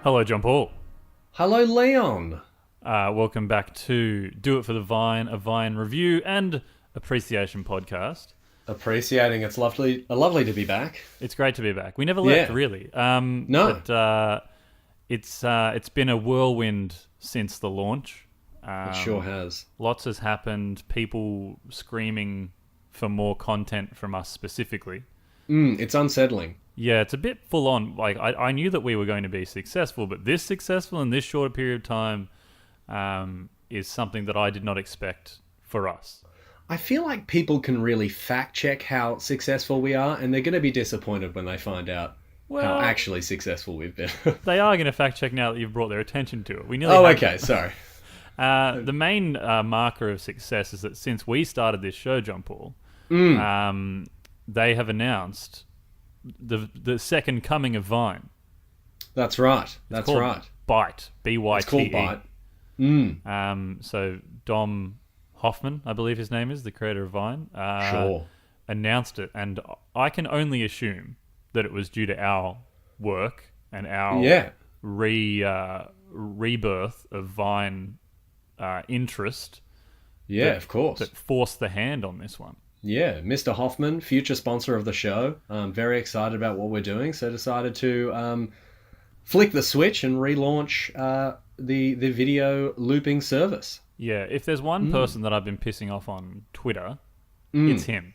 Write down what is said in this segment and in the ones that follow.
Hello, John Paul. Hello, Leon. Welcome back to Do It for the Vine, a Vine review and appreciation podcast. Appreciating it's lovely to be back. It's great to be back. We never left, Yeah. really. No. But it's been a whirlwind since the launch. It sure has. Lots has happened. People screaming for more content from us specifically. It's unsettling. Yeah, it's a bit full on. Like I knew that we were going to be successful, but this successful in this short a period of time is something that I did not expect for us. I feel like people can really fact check how successful we are, and they're going to be disappointed when they find out how actually successful we've been. They are going to fact check now that you've brought their attention to it. We nearly okay, sorry. The main marker of success is that since we started this show, John Paul, they have announced the second coming of Vine. That's right. That's right. Byte. B-Y-T-E. It's called Byte. So Dom Hoffman, I believe his name is, the creator of Vine, Sure. announced it. And I can only assume that it was due to our work and our rebirth of Vine interest. Of course. That forced the hand on this one. Yeah, Mr. Hoffman, future sponsor of the show. I'm very excited about what we're doing, so decided to flick the switch and relaunch the video looping service. Yeah, if there's one person that I've been pissing off on Twitter, it's him.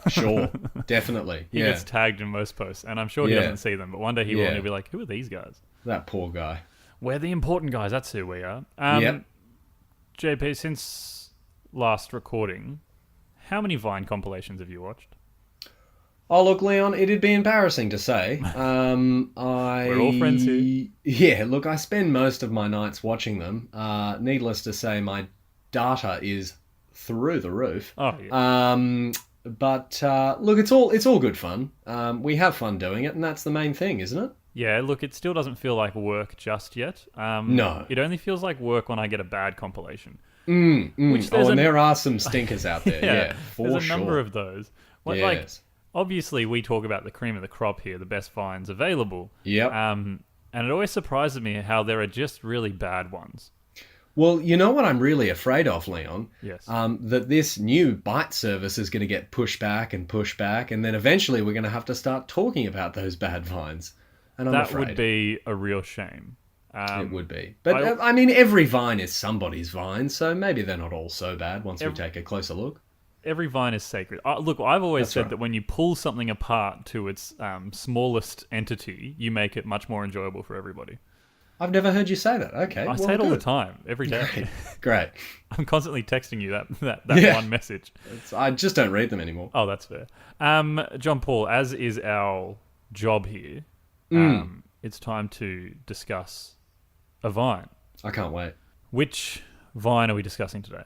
Sure, definitely. He gets tagged in most posts, and I'm sure he doesn't see them, but one day he will and he'll be like, who are these guys? That poor guy. We're the important guys, that's who we are. JP, since last recording, how many Vine compilations have you watched? Oh, look, Leon, it'd be embarrassing to say. We're all friends here. Yeah, look, I spend most of my nights watching them. Needless to say, my data is through the roof. Oh, yeah. But look, it's all good fun. We have fun doing it, and that's the main thing, isn't it? Yeah, look, it still doesn't feel like work just yet. No. It only feels like work when I get a bad compilation. There are some stinkers out there. Yeah, for there's a sure. number of those. Like, Yes. obviously, we talk about the cream of the crop here, the best Vines available. Yep. And it always surprises me how there are just really bad ones. Well, you know what I'm really afraid of, Leon? Yes. That this new Byte service is going to get pushed back, and then eventually we're going to have to start talking about those bad Vines. And I'm afraid. That would be a real shame. It would be. But, I mean, every Vine is somebody's Vine, so maybe they're not all so bad once we take a closer look. Every Vine is sacred. Look, I've always said that when you pull something apart to its smallest entity, you make it much more enjoyable for everybody. I've never heard you say that. Okay. I say it all the time, every day. Great. I'm constantly texting you that one message. I just don't read them anymore. Oh, that's fair. John Paul, as is our job here, it's time to discuss a Vine. I can't wait. Which Vine are we discussing today?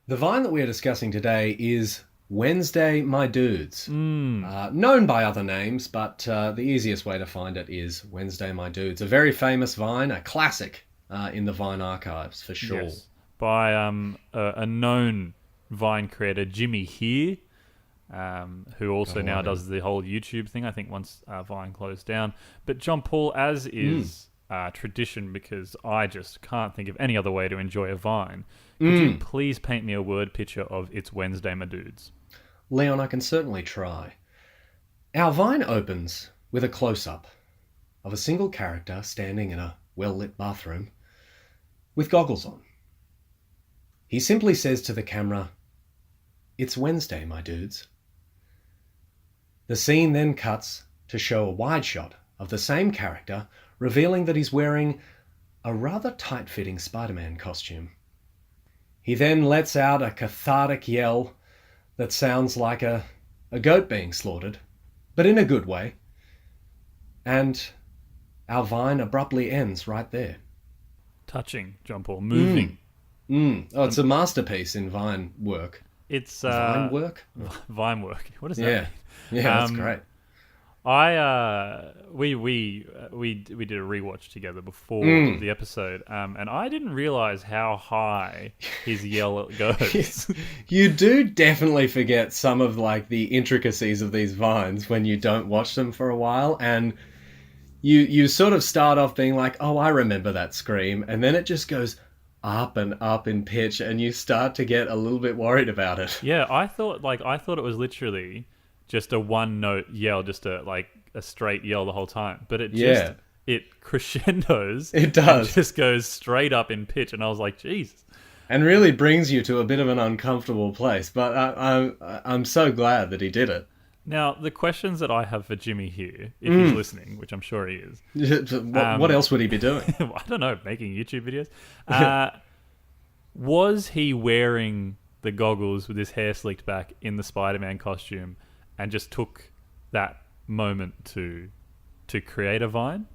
The Vine that we are discussing today is Wednesday, My Dudes. Known by other names, but the easiest way to find it is Wednesday, My Dudes. A very famous Vine, a classic in the Vine archives, for sure. Yes. By a known Vine creator, Jimmy Here, who also now does the whole YouTube thing, I think once Vine closed down. But John Paul, as is tradition, because I just can't think of any other way to enjoy a Vine, could you please paint me a word picture of It's Wednesday, My Dudes? Leon, I can certainly try. Our Vine opens with a close-up of a single character standing in a well-lit bathroom with goggles on. He simply says to the camera, "It's Wednesday, my dudes." The scene then cuts to show a wide shot of the same character, revealing that he's wearing a rather tight-fitting Spider-Man costume. He then lets out a cathartic yell that sounds like a goat being slaughtered, but in a good way. And our Vine abruptly ends right there. Touching, John Paul. Moving. Oh, it's a masterpiece in Vine work. It's Vine work? Vine work. What is that? Yeah, that's great. We did a rewatch together before the episode, and I didn't realize how high his yell goes. You do definitely forget some of like the intricacies of these Vines when you don't watch them for a while, and you sort of start off being like, oh, I remember that scream, and then it just goes up and up in pitch, and you start to get a little bit worried about it. Yeah, I thought it was literally just a one note yell, just a straight yell the whole time. But it crescendos. It does. And just goes straight up in pitch, and I was like, Jesus. And really brings you to a bit of an uncomfortable place. But I'm so glad that he did it. Now, the questions that I have for Jimmy here, if he's listening, which I'm sure he is. What else would he be doing? I don't know, making YouTube videos. Was he wearing the goggles with his hair slicked back in the Spider-Man costume and just took that moment to create a Vine?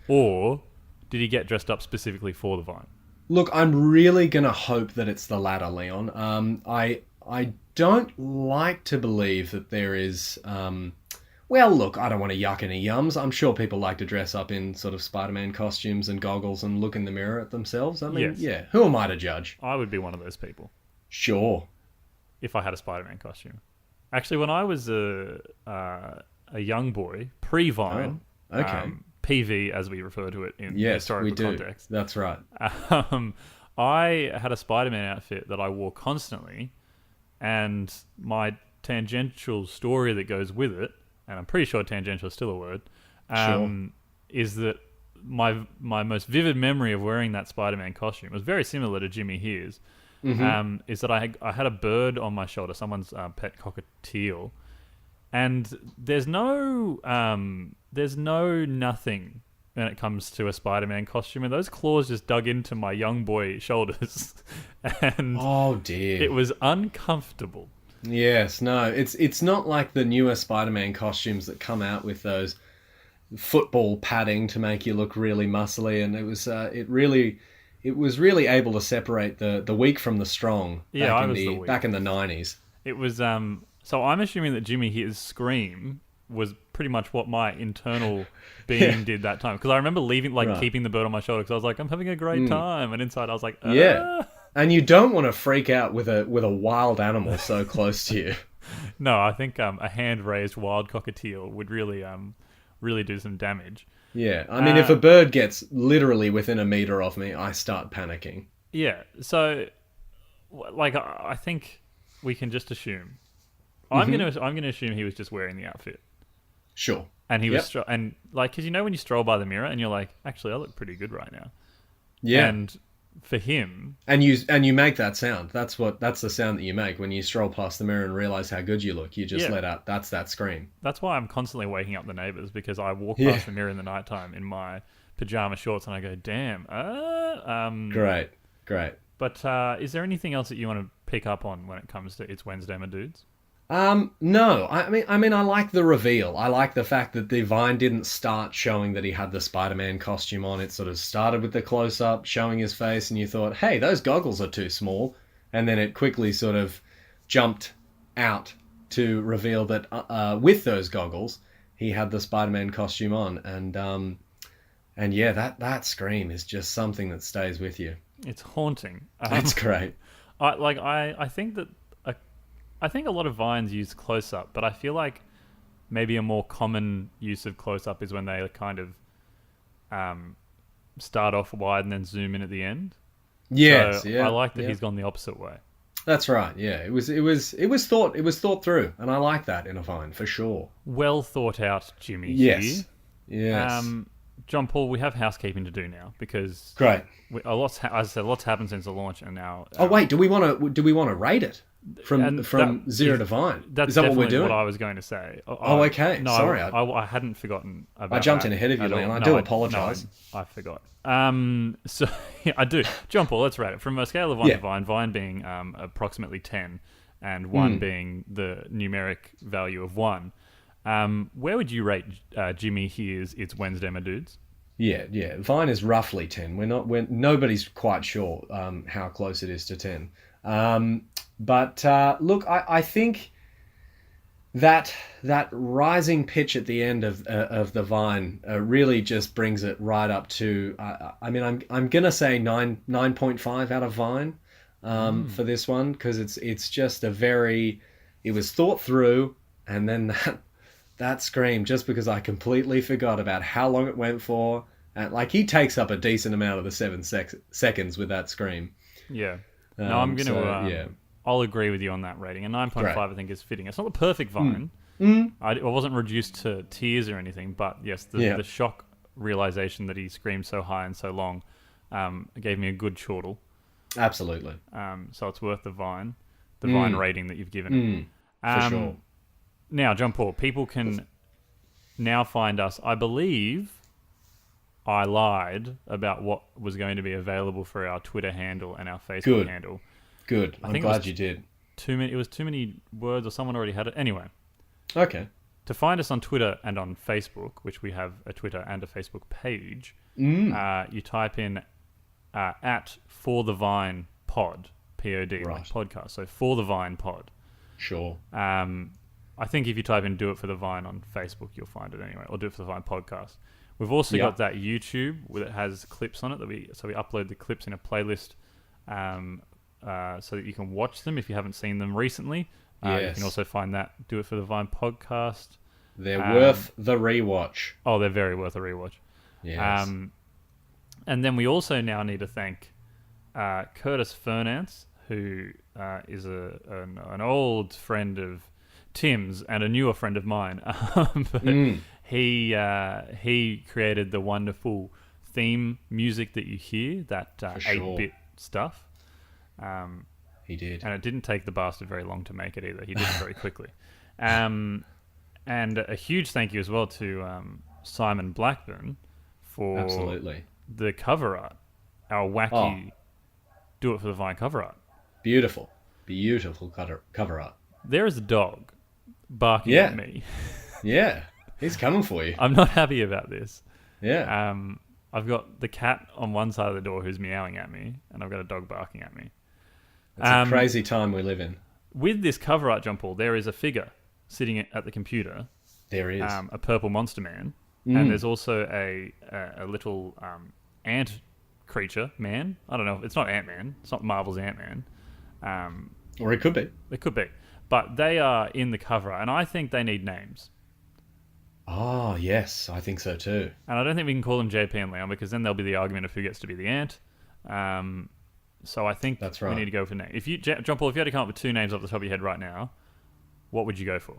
Or did he get dressed up specifically for the Vine? Look, I'm really going to hope that it's the latter, Leon. I don't like to believe that there is... well, look, I don't want to yuck any yums. I'm sure people like to dress up in sort of Spider-Man costumes and goggles and look in the mirror at themselves. I mean, Yes. yeah, who am I to judge? I would be one of those people Sure. if I had a Spider-Man costume. Actually, when I was a young boy, pre-Vine, Oh, okay. PV as we refer to it in Yes, historical we do. context, That's right. I had a Spider-Man outfit that I wore constantly, and my tangential story that goes with it, and I'm pretty sure tangential is still a word, Sure. is that my most vivid memory of wearing that Spider-Man costume was very similar to Jimmy here's. Is that I had a bird on my shoulder, someone's pet cockatiel, and there's no nothing when it comes to a Spider-Man costume, and those claws just dug into my young boy shoulders, and Oh, dear. it was uncomfortable. Yes, no, it's not like the newer Spider-Man costumes that come out with those football padding to make you look really muscly, and it was really able to separate the weak from the strong. Yeah, I was the weak. Back in the 90s. It was so I'm assuming that Jimmy here's scream was pretty much what my internal being did that time, because I remember leaving, Right. keeping the bird on my shoulder, because I was like, I'm having a great time, and inside I was like, Yeah. And you don't want to freak out with a wild animal so close to you. No, I think a hand-raised wild cockatiel would really do some damage. Yeah, I mean, if a bird gets literally within a meter of me, I start panicking. Yeah, so I think we can just assume. I'm gonna assume he was just wearing the outfit, Sure. and he was Yep. because when you stroll by the mirror and you're like, actually, I look pretty good right now. Yeah. And for him, And you make that sound. That's the sound that you make when you stroll past the mirror and realize how good you look. You just Yeah. let out that scream. that's why I'm constantly waking up the neighbors, because I walk Yeah. past the mirror in the nighttime in my pajama shorts and I go, damn. Great. But is there anything else that you want to pick up on when it comes to It's Wednesday, my dudes? No. I mean, I like the reveal. I like the fact that the Vine didn't start showing that he had the Spider-Man costume on. It sort of started with the close-up, showing his face, and you thought, hey, those goggles are too small. And then it quickly sort of jumped out to reveal that with those goggles, he had the Spider-Man costume on. And yeah, that scream is just something that stays with you. It's haunting. It's great. I think that I think a lot of Vines use close-up, but I feel like maybe a more common use of close-up is when they kind of start off wide and then zoom in at the end. Yes, So yeah. I like that yeah. he's gone the opposite way. That's right. Yeah, it was thought through, and I like that in a Vine for sure. Well thought out, Jimmy. Yes. Here. Yes. John Paul, we have housekeeping to do now, because Great. as I said, lots happened since the launch, and now. Oh wait, do we want to rate it from And zero to Vine? That's Is that what definitely we're doing? what I was going to say. Oh, okay. No, Sorry, I hadn't forgotten about. I jumped that in ahead of you, at all. Leon. I No, do apologise. I forgot. So yeah, I do. John Paul, let's rate it from a scale of 1 Yeah. to Vine. Vine being approximately 10, and 1 being the numeric value of 1. Where would you rate Jimmy here's It's Wednesday, my dudes? Yeah. Vine is roughly 10. Nobody's quite sure how close it is to 10. But look, I think that rising pitch at the end of the Vine really just brings it right up to. I mean, I'm gonna say 9.5 out of Vine for this one, because it's just it was thought through, and then that scream just because I completely forgot about how long it went for. And like he takes up a decent amount of the 7 seconds with that scream. Yeah. No, I'm going to... yeah. I'll agree with you on that rating. A 9.5 Great. I think is fitting. It's not the perfect Vine. I wasn't reduced to tears or anything, but yes, the shock realization that he screamed so high and so long gave me a good chortle. Absolutely. So it's worth the Vine rating that you've given it. For sure. Now, John Paul, people can now find us. I believe I lied about what was going to be available for our Twitter handle and our Facebook handle. Good. I'm glad you did. It was too many words, or someone already had it. Anyway. Okay. To find us on Twitter and on Facebook, which we have a Twitter and a Facebook page, you type in at For The Vine Pod, P-O-D, like podcast. So For The Vine Pod. Sure. I think if you type in Do It For The Vine on Facebook, you'll find it anyway, or Do It For The Vine Podcast. We've also got that YouTube that has clips on it. So we upload the clips in a playlist so that you can watch them if you haven't seen them recently. You can also find that Do It For The Vine podcast. They're worth the rewatch. Oh, they're very worth a rewatch. Yes. And then we also now need to thank Curtis Fernance, who is an old friend of Tim's and a newer friend of mine. He created the wonderful theme music that you hear, that 8-bit stuff. He did. And it didn't take the bastard very long to make it either. He did it very quickly. And a huge thank you as well to Simon Blackburn for the cover art. Our wacky Do It For The Vine cover art. Beautiful. Beautiful cover art. There is a dog barking at me. Yeah. He's coming for you. I'm not happy about this. Yeah. I've got the cat on one side of the door who's meowing at me, and I've got a dog barking at me. It's a crazy time we live in. With this cover art, John Paul, there is a figure sitting at the computer. There is. A purple monster man. And there's also a little ant creature, man. I don't know. It's not Ant-Man. It's not Marvel's Ant-Man. Or it could be. It could be. But they are in the cover art, and I think they need names. Oh, yes. I think so too. And I don't think we can call them JP and Leon, because then there'll be the argument of who gets to be the ant. So I think that's right. We need to go for names. If you, John Paul, if you had to come up with 2 names off the top of your head right now, what would you go for?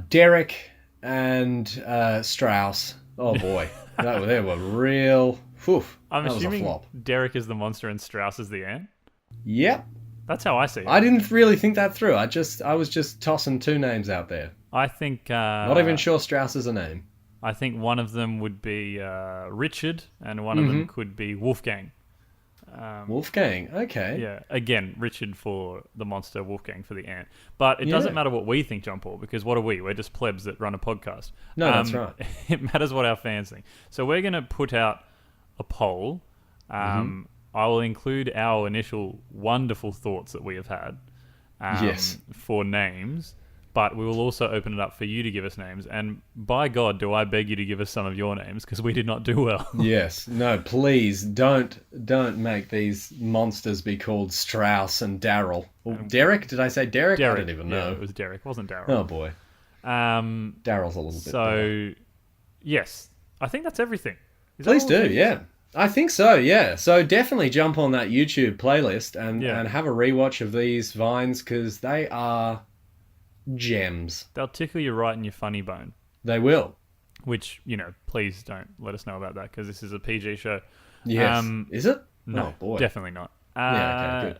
Derek and Strauss. Oh boy, they were real. Whew, I'm that assuming was a flop. Derek is the monster and Strauss is the ant. Yep, that's how I see it. I didn't really think that through. I was just tossing 2 names out there. I think not even sure Strauss is a name. I think one of them would be Richard, and one of them could be Wolfgang. Wolfgang, okay. Yeah, again, Richard for the monster, Wolfgang for the ant. But it doesn't matter what we think, John Paul, because what are we? We're just plebs that run a podcast. No, that's right. It matters what our fans think. So we're going to put out a poll. I will include our initial wonderful thoughts that we have had for names. But we will also open it up for you to give us names. And by God, do I beg you to give us some of your names, because we did not do well. Yes. No, please don't make these monsters be called Strauss and Daryl. Derek? Did I say Derek? I don't even know. It was Derek. It wasn't Daryl. Oh, boy. Daryl's a little bit better. Yes. I think that's everything. Please do, yeah. I think so, yeah. So definitely jump on that YouTube playlist and have a rewatch of these Vines, because they are gems. They'll tickle you right in your funny bone. They will. Which, please don't let us know about that, because this is a PG show. Yes. Is it? No, oh, boy. Definitely not. Okay, good.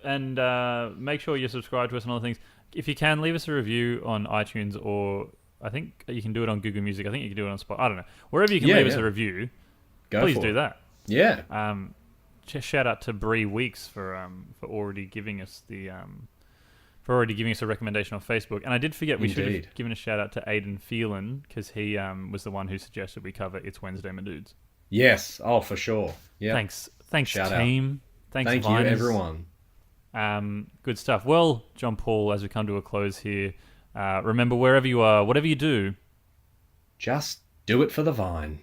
And make sure you subscribe to us and all the things. If you can, leave us a review on iTunes, or I think you can do it on Google Music. I think you can do it on Spotify. I don't know. Wherever you can leave us a review, please do that. Yeah. Shout out to Bree Weeks for already giving us a recommendation on Facebook. And I did forget, we should have given a shout out to Aidan Phelan, because he was the one who suggested we cover It's Wednesday, My Dudes. Yes. Oh, for sure. Yeah. Thanks shout team. Out. Thanks, Thank Viners. you, everyone. Good stuff. Well, John Paul, as we come to a close here, remember, wherever you are, whatever you do, just do it for the Vine.